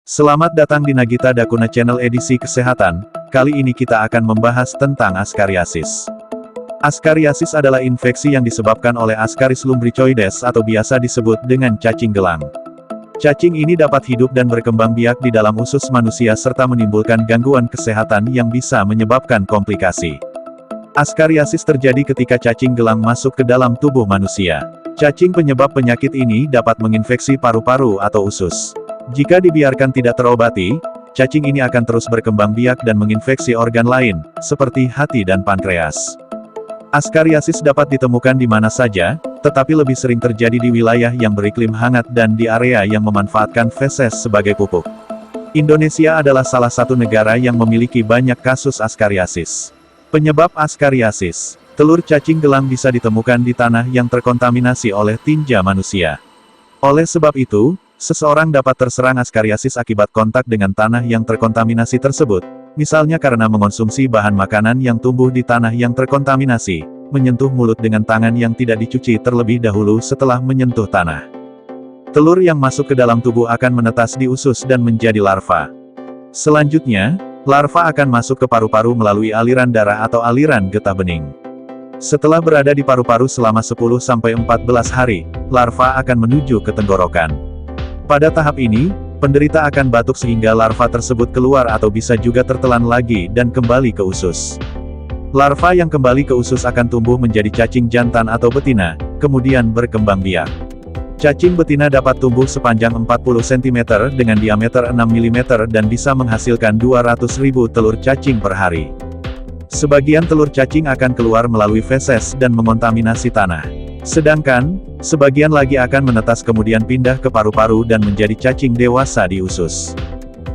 Selamat datang di Nagita Dakuna Channel edisi kesehatan. Kali ini kita akan membahas tentang askariasis. Askariasis adalah infeksi yang disebabkan oleh Ascaris lumbricoides atau biasa disebut dengan cacing gelang. Cacing ini dapat hidup dan berkembang biak di dalam usus manusia serta menimbulkan gangguan kesehatan yang bisa menyebabkan komplikasi. Askariasis terjadi ketika cacing gelang masuk ke dalam tubuh manusia. Cacing penyebab penyakit ini dapat menginfeksi paru-paru atau usus. Jika dibiarkan tidak terobati, cacing ini akan terus berkembang biak dan menginfeksi organ lain, seperti hati dan pankreas. Askariasis dapat ditemukan di mana saja, tetapi lebih sering terjadi di wilayah yang beriklim hangat dan di area yang memanfaatkan feses sebagai pupuk. Indonesia adalah salah satu negara yang memiliki banyak kasus askariasis. Penyebab askariasis: telur cacing gelang bisa ditemukan di tanah yang terkontaminasi oleh tinja manusia. Oleh sebab itu, seseorang dapat terserang askariasis akibat kontak dengan tanah yang terkontaminasi tersebut, misalnya karena mengonsumsi bahan makanan yang tumbuh di tanah yang terkontaminasi, menyentuh mulut dengan tangan yang tidak dicuci terlebih dahulu setelah menyentuh tanah. Telur yang masuk ke dalam tubuh akan menetas di usus dan menjadi larva. Selanjutnya, larva akan masuk ke paru-paru melalui aliran darah atau aliran getah bening. Setelah berada di paru-paru selama 10-14 hari, larva akan menuju ke tenggorokan. Pada tahap ini, penderita akan batuk sehingga larva tersebut keluar atau bisa juga tertelan lagi dan kembali ke usus. Larva yang kembali ke usus akan tumbuh menjadi cacing jantan atau betina, kemudian berkembang biak. Cacing betina dapat tumbuh sepanjang 40 cm dengan diameter 6 mm dan bisa menghasilkan 200.000 telur cacing per hari. Sebagian telur cacing akan keluar melalui feses dan mengontaminasi tanah. Sedangkan, sebagian lagi akan menetas kemudian pindah ke paru-paru dan menjadi cacing dewasa di usus.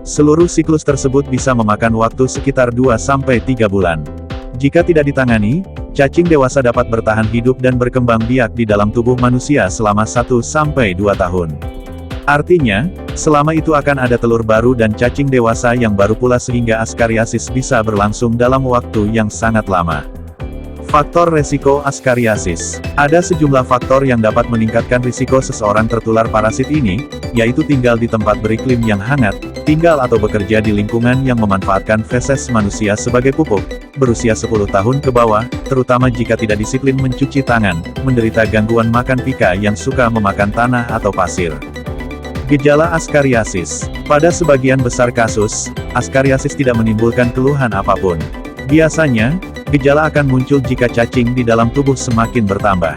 Seluruh siklus tersebut bisa memakan waktu sekitar 2-3 bulan. Jika tidak ditangani, cacing dewasa dapat bertahan hidup dan berkembang biak di dalam tubuh manusia selama 1-2 tahun. Artinya, selama itu akan ada telur baru dan cacing dewasa yang baru pula sehingga askariasis bisa berlangsung dalam waktu yang sangat lama. Faktor resiko askariasis. Ada sejumlah faktor yang dapat meningkatkan risiko seseorang tertular parasit ini, yaitu tinggal di tempat beriklim yang hangat, tinggal atau bekerja di lingkungan yang memanfaatkan feses manusia sebagai pupuk, berusia 10 tahun ke bawah, terutama jika tidak disiplin mencuci tangan, menderita gangguan makan pika yang suka memakan tanah atau pasir. Gejala askariasis. Pada sebagian besar kasus, askariasis tidak menimbulkan keluhan apapun. Biasanya, gejala akan muncul jika cacing di dalam tubuh semakin bertambah.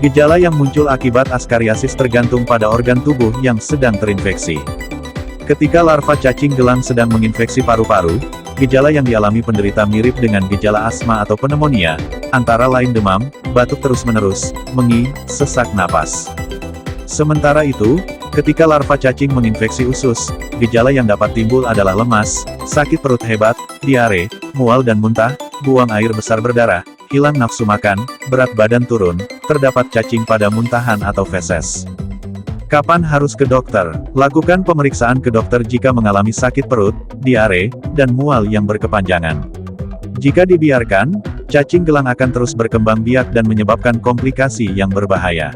Gejala yang muncul akibat askariasis tergantung pada organ tubuh yang sedang terinfeksi. Ketika larva cacing gelang sedang menginfeksi paru-paru, gejala yang dialami penderita mirip dengan gejala asma atau pneumonia, antara lain demam, batuk terus-menerus, mengi, sesak napas. Sementara itu, ketika larva cacing menginfeksi usus, gejala yang dapat timbul adalah lemas, sakit perut hebat, diare, mual dan muntah, buang air besar berdarah, hilang nafsu makan, berat badan turun, terdapat cacing pada muntahan atau feses. Kapan harus ke dokter? Lakukan pemeriksaan ke dokter jika mengalami sakit perut, diare, dan mual yang berkepanjangan. Jika dibiarkan, cacing gelang akan terus berkembang biak dan menyebabkan komplikasi yang berbahaya.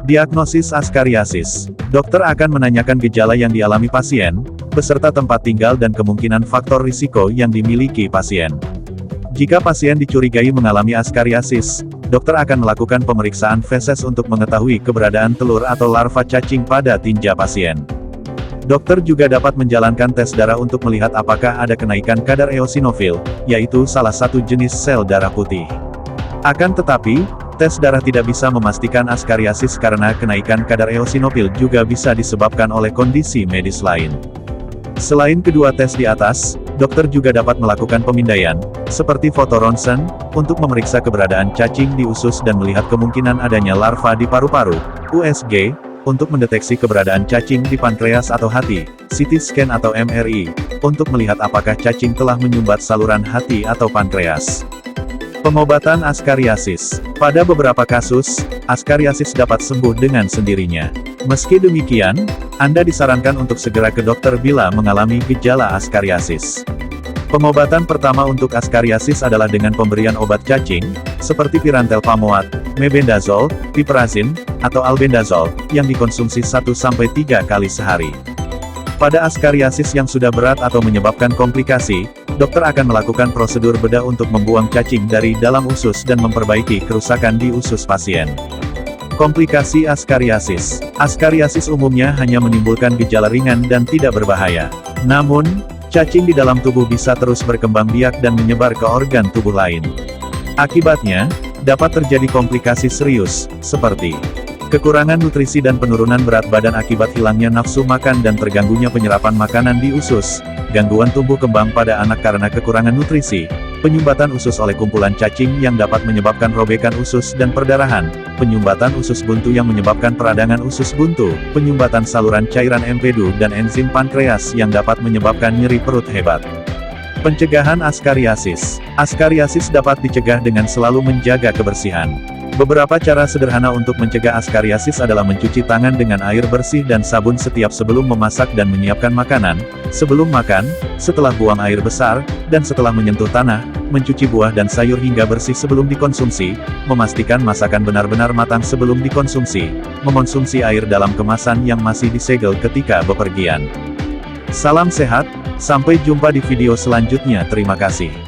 Diagnosis askariasis. Dokter akan menanyakan gejala yang dialami pasien, beserta tempat tinggal dan kemungkinan faktor risiko yang dimiliki pasien. Jika pasien dicurigai mengalami askariasis, dokter akan melakukan pemeriksaan feses untuk mengetahui keberadaan telur atau larva cacing pada tinja pasien. Dokter juga dapat menjalankan tes darah untuk melihat apakah ada kenaikan kadar eosinofil, yaitu salah satu jenis sel darah putih. Akan tetapi, tes darah tidak bisa memastikan askariasis karena kenaikan kadar eosinofil juga bisa disebabkan oleh kondisi medis lain. Selain kedua tes di atas, dokter juga dapat melakukan pemindaian, seperti foto ronsen, untuk memeriksa keberadaan cacing di usus dan melihat kemungkinan adanya larva di paru-paru, USG, untuk mendeteksi keberadaan cacing di pankreas atau hati, CT scan atau MRI, untuk melihat apakah cacing telah menyumbat saluran hati atau pankreas. Pengobatan askariasis. Pada beberapa kasus, askariasis dapat sembuh dengan sendirinya. Meski demikian, Anda disarankan untuk segera ke dokter bila mengalami gejala askariasis. Pengobatan pertama untuk askariasis adalah dengan pemberian obat cacing, seperti pirantel pamoat, mebendazole, piperazine, atau albendazole, yang dikonsumsi 1-3 kali sehari. Pada askariasis yang sudah berat atau menyebabkan komplikasi, dokter akan melakukan prosedur bedah untuk membuang cacing dari dalam usus dan memperbaiki kerusakan di usus pasien. Komplikasi askariasis. Askariasis umumnya hanya menimbulkan gejala ringan dan tidak berbahaya. Namun, cacing di dalam tubuh bisa terus berkembang biak dan menyebar ke organ tubuh lain. Akibatnya, dapat terjadi komplikasi serius, seperti kekurangan nutrisi dan penurunan berat badan akibat hilangnya nafsu makan dan terganggunya penyerapan makanan di usus, gangguan tumbuh kembang pada anak karena kekurangan nutrisi, penyumbatan usus oleh kumpulan cacing yang dapat menyebabkan robekan usus dan perdarahan, penyumbatan usus buntu yang menyebabkan peradangan usus buntu, penyumbatan saluran cairan empedu dan enzim pankreas yang dapat menyebabkan nyeri perut hebat. Pencegahan askariasis. Askariasis dapat dicegah dengan selalu menjaga kebersihan. Beberapa cara sederhana untuk mencegah askariasis adalah mencuci tangan dengan air bersih dan sabun setiap sebelum memasak dan menyiapkan makanan, sebelum makan, setelah buang air besar, dan setelah menyentuh tanah, mencuci buah dan sayur hingga bersih sebelum dikonsumsi, memastikan masakan benar-benar matang sebelum dikonsumsi, mengonsumsi air dalam kemasan yang masih disegel ketika bepergian. Salam sehat, sampai jumpa di video selanjutnya. Terima kasih.